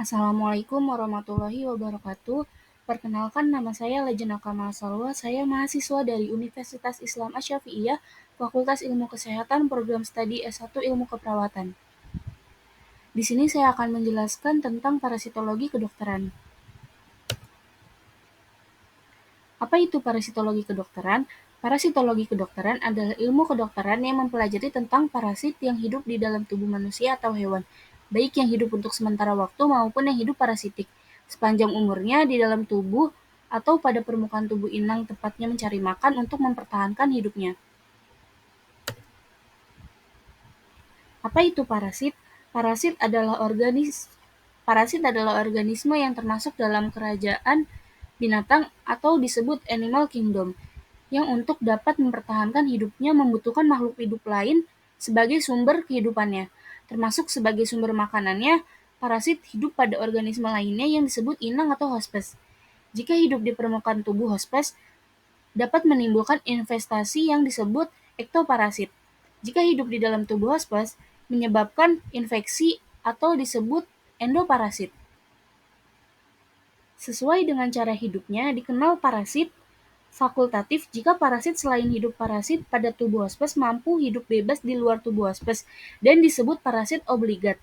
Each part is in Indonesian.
Assalamualaikum warahmatullahi wabarakatuh. Perkenalkan, nama saya Lejena Kamal Salwa. Saya mahasiswa dari Universitas Islam Asy-Syafi'iyah, Fakultas Ilmu Kesehatan, Program Studi S1 Ilmu Keperawatan. Di sini saya akan menjelaskan tentang parasitologi kedokteran. Apa itu parasitologi kedokteran? Parasitologi kedokteran adalah ilmu kedokteran yang mempelajari tentang parasit yang hidup di dalam tubuh manusia atau hewan, baik yang hidup untuk sementara waktu maupun yang hidup parasitik, sepanjang umurnya di dalam tubuh atau pada permukaan tubuh inang tepatnya mencari makan untuk mempertahankan hidupnya. Apa itu parasit? Parasit adalah organisme yang termasuk dalam kerajaan binatang atau disebut animal kingdom, yang untuk dapat mempertahankan hidupnya membutuhkan makhluk hidup lain sebagai sumber kehidupannya, termasuk sebagai sumber makanannya. Parasit hidup pada organisme lainnya yang disebut inang atau hospes. Jika hidup di permukaan tubuh hospes, dapat menimbulkan investasi yang disebut ektoparasit. Jika hidup di dalam tubuh hospes, menyebabkan infeksi atau disebut endoparasit. Sesuai dengan cara hidupnya, dikenal parasit fakultatif jika parasit selain hidup parasit pada tubuh hospes mampu hidup bebas di luar tubuh hospes dan disebut parasit obligat.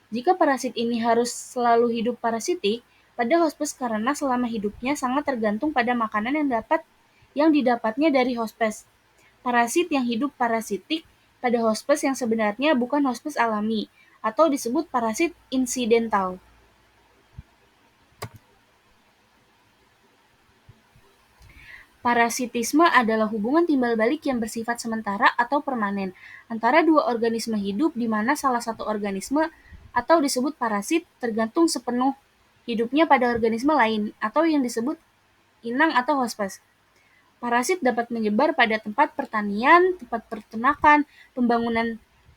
Jika parasit ini harus selalu hidup parasitik pada hospes karena selama hidupnya sangat tergantung pada makanan yang didapatnya dari hospes. Parasit yang hidup parasitik pada hospes yang sebenarnya bukan hospes alami atau disebut parasit insidental. Parasitisme adalah hubungan timbal balik yang bersifat sementara atau permanen antara dua organisme hidup di mana salah satu organisme atau disebut parasit tergantung sepenuh hidupnya pada organisme lain atau yang disebut inang atau hospes. Parasit dapat menyebar pada tempat pertanian, tempat peternakan,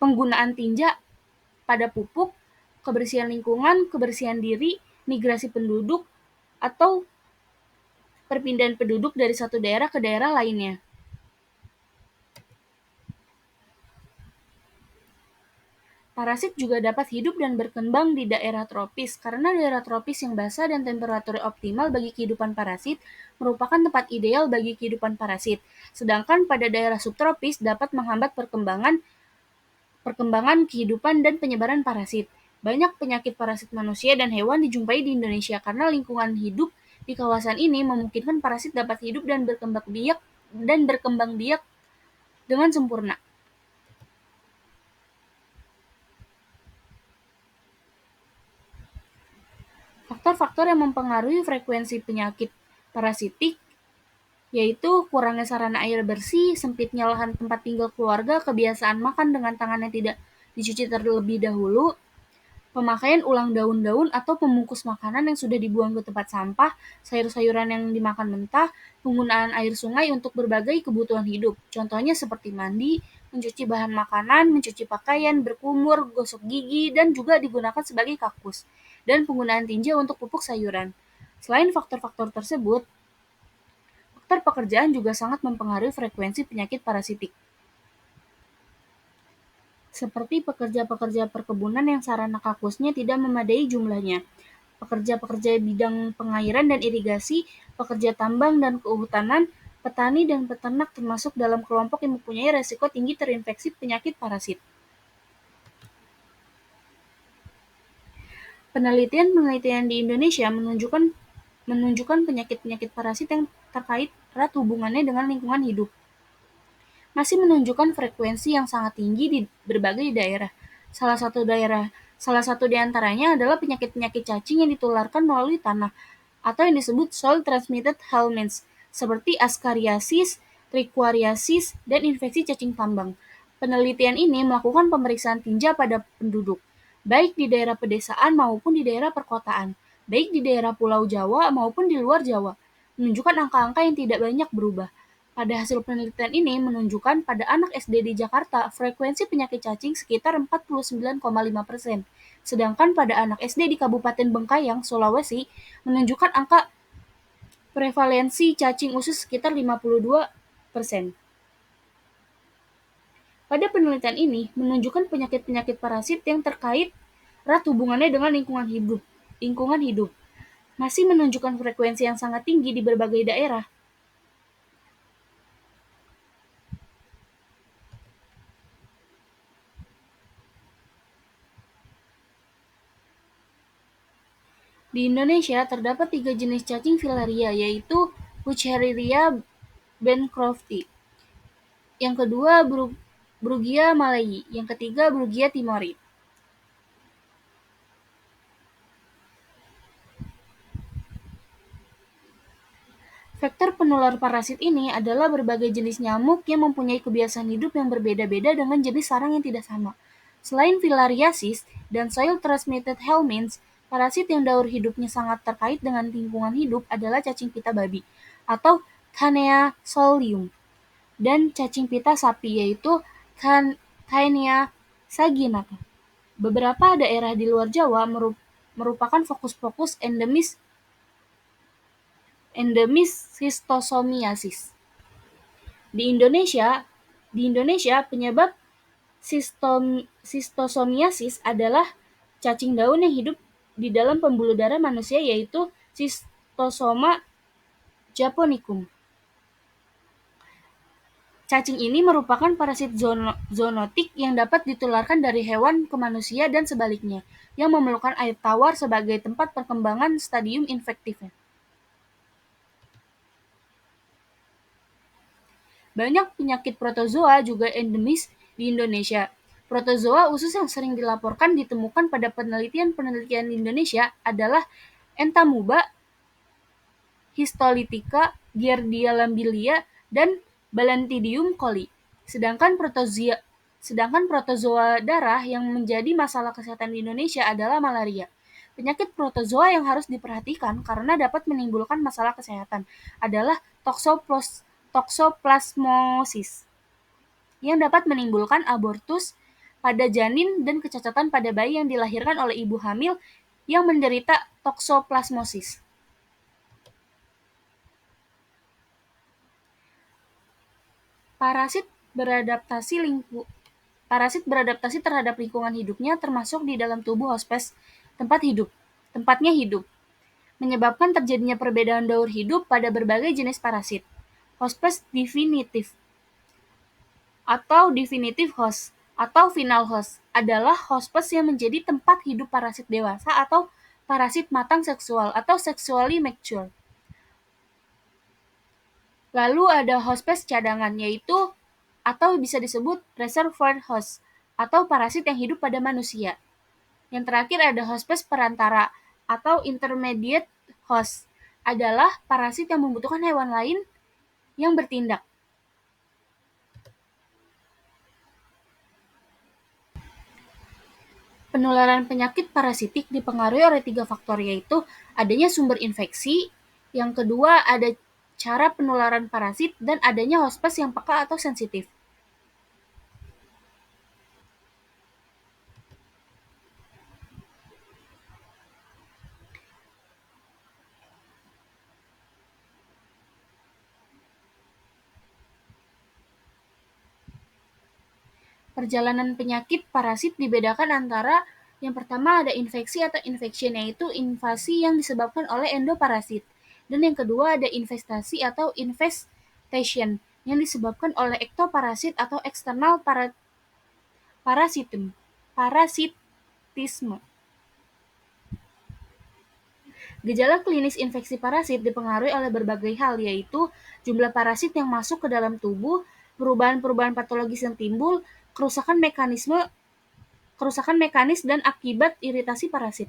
penggunaan tinja pada pupuk, kebersihan lingkungan, kebersihan diri, migrasi penduduk, atau perpindahan penduduk dari satu daerah ke daerah lainnya. Parasit juga dapat hidup dan berkembang di daerah tropis, karena daerah tropis yang basah dan temperatur optimal bagi kehidupan parasit merupakan tempat ideal bagi kehidupan parasit. Sedangkan pada daerah subtropis dapat menghambat perkembangan kehidupan dan penyebaran parasit. Banyak penyakit parasit manusia dan hewan dijumpai di Indonesia karena lingkungan hidup di kawasan ini memungkinkan parasit dapat hidup dan berkembang biak dengan sempurna. Faktor-faktor yang mempengaruhi frekuensi penyakit parasitik yaitu kurangnya sarana air bersih, sempitnya lahan tempat tinggal keluarga, kebiasaan makan dengan tangan yang tidak dicuci terlebih dahulu, pemakaian ulang daun-daun atau pembungkus makanan yang sudah dibuang ke tempat sampah, sayur-sayuran yang dimakan mentah, penggunaan air sungai untuk berbagai kebutuhan hidup, contohnya seperti mandi, mencuci bahan makanan, mencuci pakaian, berkumur, gosok gigi, dan juga digunakan sebagai kakus, dan penggunaan tinja untuk pupuk sayuran. Selain faktor-faktor tersebut, faktor pekerjaan juga sangat mempengaruhi frekuensi penyakit parasitik, seperti pekerja-pekerja perkebunan yang sarana kakusnya tidak memadai jumlahnya, pekerja-pekerja bidang pengairan dan irigasi, pekerja tambang dan kehutanan, petani dan peternak termasuk dalam kelompok yang mempunyai resiko tinggi terinfeksi penyakit parasit. Penelitian-penelitian di Indonesia menunjukkan penyakit-penyakit parasit yang terkait erat hubungannya dengan lingkungan hidup masih menunjukkan frekuensi yang sangat tinggi di berbagai daerah. Salah satu di antaranya adalah penyakit-penyakit cacing yang ditularkan melalui tanah atau yang disebut soil transmitted helminths seperti askariasis, trichuriasis, dan infeksi cacing tambang. Penelitian ini melakukan pemeriksaan tinja pada penduduk, baik di daerah pedesaan maupun di daerah perkotaan, baik di daerah Pulau Jawa maupun di luar Jawa, menunjukkan angka-angka yang tidak banyak berubah. Pada hasil penelitian ini menunjukkan pada anak SD di Jakarta frekuensi penyakit cacing sekitar 49,5%, sedangkan pada anak SD di Kabupaten Bengkayang, Sulawesi, menunjukkan angka prevalensi cacing usus sekitar 52%. Pada penelitian ini menunjukkan penyakit-penyakit parasit yang terkait erat hubungannya dengan lingkungan hidup, lingkungan hidup, masih menunjukkan frekuensi yang sangat tinggi di berbagai daerah. Di Indonesia terdapat 3 jenis cacing filaria, yaitu Wuchereria bancrofti, yang kedua Brugia malayi, yang ketiga Brugia timori. Vektor penular parasit ini adalah berbagai jenis nyamuk yang mempunyai kebiasaan hidup yang berbeda-beda dengan jenis sarang yang tidak sama. Selain filariasis dan soil-transmitted helminths, parasit yang daur hidupnya sangat terkait dengan lingkungan hidup adalah cacing pita babi atau Cania solium dan cacing pita sapi yaitu Taenia saginata. Beberapa daerah di luar Jawa merupakan fokus-fokus endemis schistosomiasis. Di Indonesia, penyebab schistosomiasis adalah cacing daun yang hidup di dalam pembuluh darah manusia, yaitu Schistosoma japonicum. Cacing ini merupakan parasit zoonotik yang dapat ditularkan dari hewan ke manusia dan sebaliknya, yang memerlukan air tawar sebagai tempat perkembangan stadium infektifnya. Banyak penyakit protozoa juga endemis di Indonesia. Protozoa usus yang sering dilaporkan ditemukan pada penelitian di Indonesia adalah Entamuba, Histolytica, Giardia lambelia, dan Balantidium coli. Sedangkan protozoa darah yang menjadi masalah kesehatan di Indonesia adalah malaria. Penyakit protozoa yang harus diperhatikan karena dapat menimbulkan masalah kesehatan adalah toxoplasmosis, yang dapat menimbulkan abortus pada janin dan kecacatan pada bayi yang dilahirkan oleh ibu hamil yang menderita toxoplasmosis. Parasit beradaptasi terhadap lingkungan hidupnya, termasuk di dalam tubuh hospes tempatnya hidup, menyebabkan terjadinya perbedaan daur hidup pada berbagai jenis parasit. Hospes definitif atau definitive host atau final host adalah hospes yang menjadi tempat hidup parasit dewasa atau parasit matang seksual atau sexually mature. Lalu ada hospes cadangan, yaitu atau bisa disebut reservoir host atau parasit yang hidup pada manusia. Yang terakhir ada hospes perantara atau intermediate host, adalah parasit yang membutuhkan hewan lain yang bertindak. Penularan penyakit parasitik dipengaruhi oleh 3 faktor, yaitu adanya sumber infeksi, yang kedua ada cara penularan parasit, dan adanya hospes yang peka atau sensitif. Perjalanan penyakit parasit dibedakan antara yang pertama ada infeksi atau infection, yaitu invasi yang disebabkan oleh endoparasit. Dan yang kedua ada infestasi atau infestation yang disebabkan oleh ektoparasit atau eksternal parasitisme. Gejala klinis infeksi parasit dipengaruhi oleh berbagai hal, yaitu jumlah parasit yang masuk ke dalam tubuh, perubahan-perubahan patologis yang timbul, kerusakan mekanis dan akibat iritasi parasit.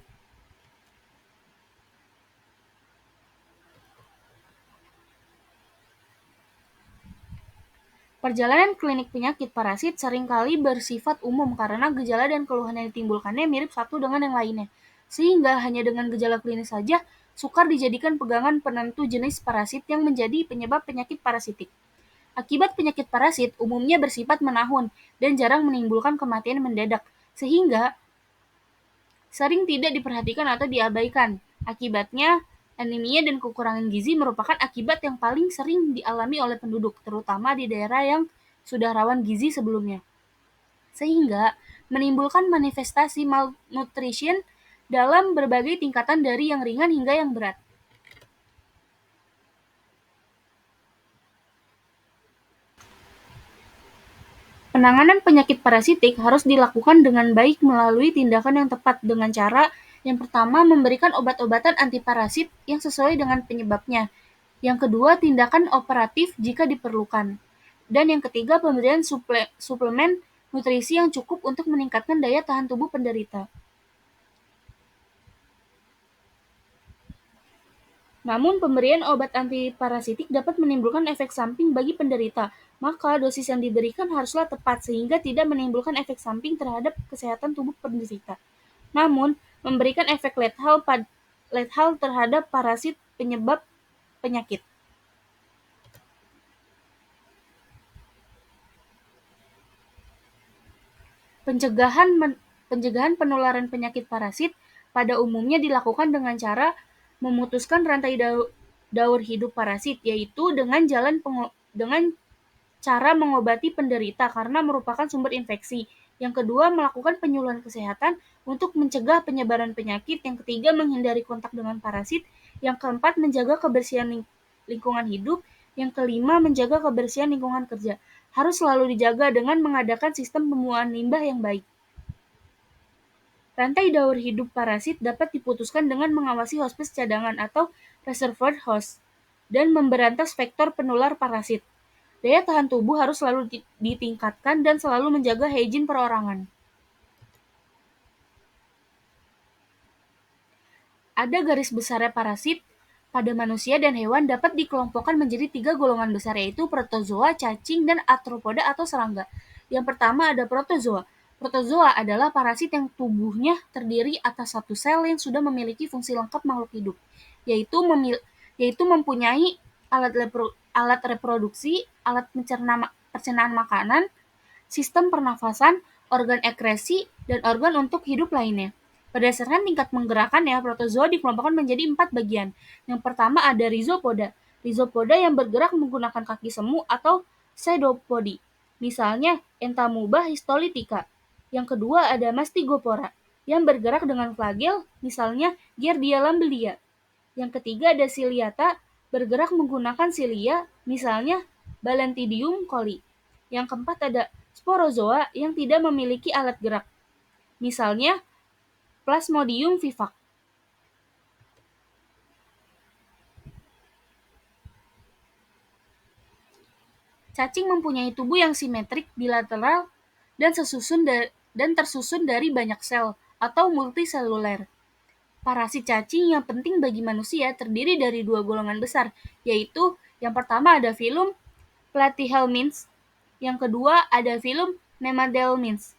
Perjalanan klinik penyakit parasit seringkali bersifat umum karena gejala dan keluhan yang ditimbulkannya mirip satu dengan yang lainnya, sehingga hanya dengan gejala klinis saja sukar dijadikan pegangan penentu jenis parasit yang menjadi penyebab penyakit parasitik. Akibat penyakit parasit umumnya bersifat menahun dan jarang menimbulkan kematian mendadak, sehingga sering tidak diperhatikan atau diabaikan. Akibatnya, anemia dan kekurangan gizi merupakan akibat yang paling sering dialami oleh penduduk, terutama di daerah yang sudah rawan gizi sebelumnya, sehingga menimbulkan manifestasi malnutrition dalam berbagai tingkatan dari yang ringan hingga yang berat. Penanganan penyakit parasitik harus dilakukan dengan baik melalui tindakan yang tepat dengan cara yang pertama memberikan obat-obatan antiparasit yang sesuai dengan penyebabnya. Yang kedua, tindakan operatif jika diperlukan. Dan yang ketiga, pemberian suplemen nutrisi yang cukup untuk meningkatkan daya tahan tubuh penderita. Namun, pemberian obat antiparasitik dapat menimbulkan efek samping bagi penderita, maka dosis yang diberikan haruslah tepat sehingga tidak menimbulkan efek samping terhadap kesehatan tubuh penderita. Namun, memberikan efek lethal terhadap parasit penyebab penyakit. Pencegahan penularan penyakit parasit pada umumnya dilakukan dengan cara memutuskan rantai daur hidup parasit, yaitu dengan cara mengobati penderita karena merupakan sumber infeksi. Yang kedua, melakukan penyuluhan kesehatan untuk mencegah penyebaran penyakit. Yang ketiga, menghindari kontak dengan parasit. Yang keempat, menjaga kebersihan lingkungan hidup. Yang kelima, menjaga kebersihan lingkungan kerja. Harus selalu dijaga dengan mengadakan sistem pembuangan limbah yang baik. Rantai daur hidup parasit dapat diputuskan dengan mengawasi hospes cadangan atau reservoir host dan memberantas vektor penular parasit. Daya tahan tubuh harus selalu ditingkatkan dan selalu menjaga higien perorangan. Ada garis besarnya parasit pada manusia dan hewan dapat dikelompokkan menjadi 3 golongan besar, yaitu protozoa, cacing, dan arthropoda atau serangga. Yang pertama ada protozoa. Protozoa adalah parasit yang tubuhnya terdiri atas satu sel yang sudah memiliki fungsi lengkap makhluk hidup, yaitu mempunyai alat reproduksi, alat pencernaan makanan, sistem pernafasan, organ ekskresi, dan organ untuk hidup lainnya. Berdasarkan tingkat menggerakkannya, protozoa dikelompokkan menjadi 4 bagian. Yang pertama ada rhizopoda. Rhizopoda yang bergerak menggunakan kaki semu atau pseudopodi. Misalnya Entamuba histolytica. Yang kedua ada Mastigopora yang bergerak dengan flagel, misalnya Giardia lambelia. Yang ketiga ada Ciliata, bergerak menggunakan silia, misalnya Balantidium coli. Yang keempat ada sporozoa yang tidak memiliki alat gerak, misalnya Plasmodium vivax. Cacing mempunyai tubuh yang simetrik, bilateral, dan tersusun dari banyak sel atau multiseluler. Parasit cacing yang penting bagi manusia terdiri dari 2 golongan besar, yaitu yang pertama ada filum Platyhelminths, yang kedua ada filum Nemadelminths.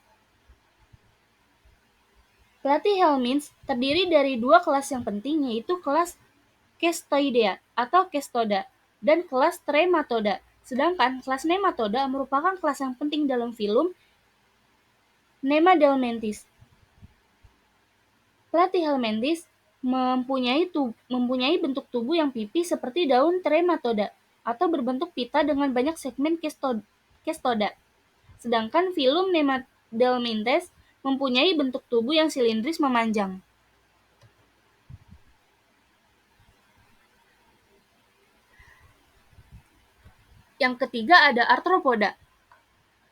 Platyhelminths terdiri dari 2 kelas yang penting, yaitu kelas Cestoidea atau Cestoda dan kelas Trematoda. Sedangkan kelas Nematoda merupakan kelas yang penting dalam filum Nemadelminths. Platyhelminths mempunyai bentuk tubuh yang pipih seperti daun Trematoda atau berbentuk pita dengan banyak segmen Cestoda. Sedangkan filum Nemadelminths mempunyai bentuk tubuh yang silindris memanjang. Yang ketiga ada arthropoda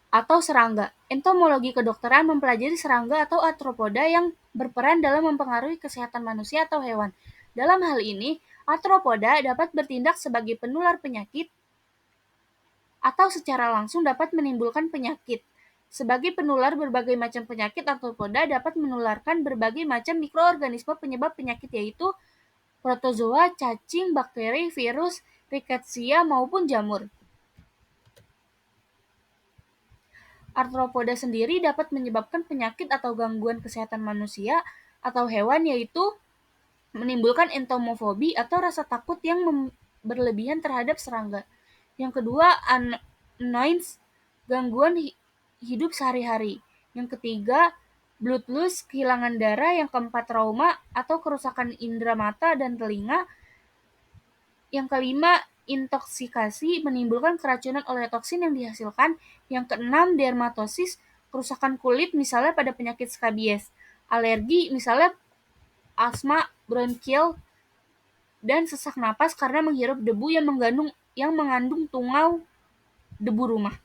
atau serangga. Entomologi kedokteran mempelajari serangga atau arthropoda yang berperan dalam mempengaruhi kesehatan manusia atau hewan. Dalam hal ini, arthropoda dapat bertindak sebagai penular penyakit atau secara langsung dapat menimbulkan penyakit. Sebagai penular berbagai macam penyakit, arthropoda dapat menularkan berbagai macam mikroorganisme penyebab penyakit, yaitu protozoa, cacing, bakteri, virus, rickettsia, maupun jamur. Arthropoda sendiri dapat menyebabkan penyakit atau gangguan kesehatan manusia atau hewan, yaitu menimbulkan entomofobi atau rasa takut yang berlebihan terhadap serangga. Yang kedua, annoyance, gangguan hidup sehari-hari. Yang ketiga, blood loss, kehilangan darah. Yang keempat, trauma atau kerusakan indera mata dan telinga. Yang kelima, intoksikasi, menimbulkan keracunan oleh toksin yang dihasilkan. Yang keenam, dermatosis, kerusakan kulit misalnya pada penyakit skabies. Alergi misalnya asma, bronkial, dan sesak napas karena menghirup debu yang mengandung tungau debu rumah.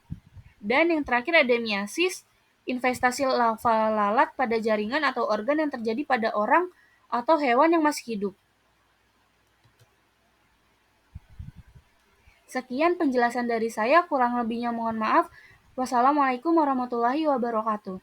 Dan yang terakhir ada miasis, investasi lava lalat pada jaringan atau organ yang terjadi pada orang atau hewan yang masih hidup. Sekian penjelasan dari saya, kurang lebihnya mohon maaf. Wassalamualaikum warahmatullahi wabarakatuh.